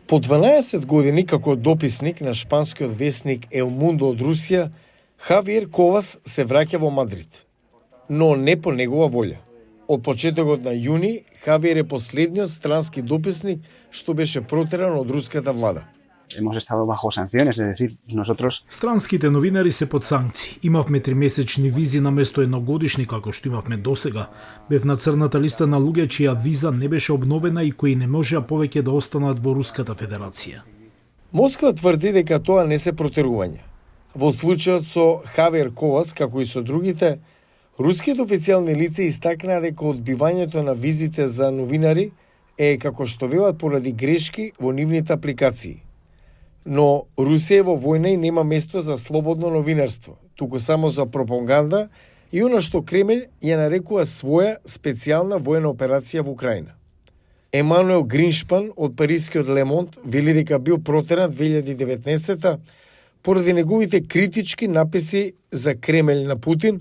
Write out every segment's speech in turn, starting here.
По 12 години како дописник на шпанскиот весник El Mundo од Русија, Хавиер Ковас се враќа во Мадрид, но не по негова волја. Од почетокот на јуни, Хавиер е последниот странски дописник што беше протеран од руската влада. Hemos estado bajo sanciones, es decir, nosotros... Странските новинари се под санкции. Имавме 3-месечни визи наместо едногодишни како што имавме досега. Бев на црната листа на луѓе чија виза не беше обновена и кои не можеа повеќе да останат во Руската Федерација. Москва тврди дека тоа не се протерување. Во случајот со Хавиер Ковас, како и со другите, руските официјални лица истакнаа дека одбивањето на визите за новинари е, како што велат, поради грешки во нивните апликации. Но Русија е во војна и нема место за слободно новинарство, туку само за пропаганда и она што Кремљ ја нарекува своја специјална воена операција во Украина. Емануел Гриншпан од парискиот Лемонт вели дека бил протеран 2019 поради неговите критички написи за Кремљ на Путин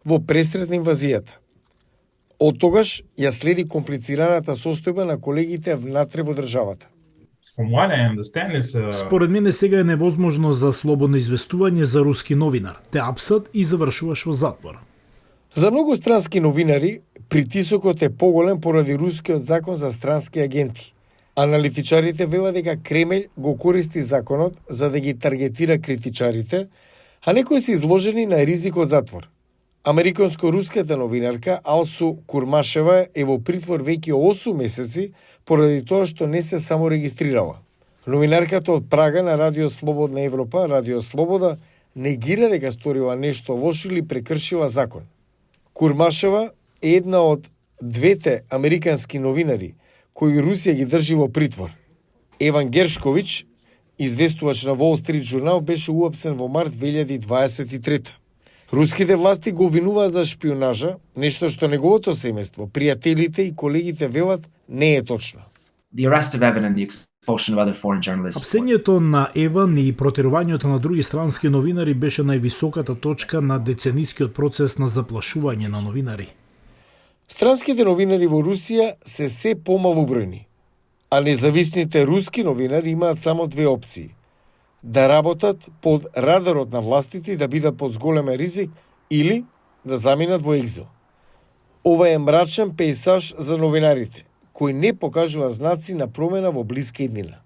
во пресред на инвазијата. Од тогаш ја следи комплицираната состојба на колегите внатре во државата. Според мене сега е невозможно за слободно известување за руски новинар. Те апсат и завршуваш во затвор. За многу странски новинари, притисокот е поголем поради рускиот закон за странски агенти. Аналитичарите велат дека Кремљ го користи законот за да ги таргетира критичарите, а некои се изложени на ризик од затвор. Американско-руската новинарка Алсу Курмашева е во притвор веќе 8 месеци поради тоа што не се саморегистрирала. Новинарката од Прага на Радио Слободна Европа, Радио Слобода, негира дека сторила нешто лошо или прекршила закон. Курмашева е една од двете американски новинари кои Русија ги држи во притвор. Еван Гершкович, известувач на Wall Street Journal, беше уапсен во март 2023. Руските власти го обвинуваат за шпионажа, нешто што неговото семејство, пријателите и колегите велат не е точно. Апсењето на Еван и протерувањето на други странски новинари беше највисоката точка на деценискиот процес на заплашување на новинари. Странските новинари во Русија се помалобројни, а независните руски новинари имаат само две опции: да работат под радарот на властите и да бидат под зголемен ризик или да заминат во екзил. Ова е мрачен пејзаж за новинарите, кои не покажува знаци на промена во блиска иднина.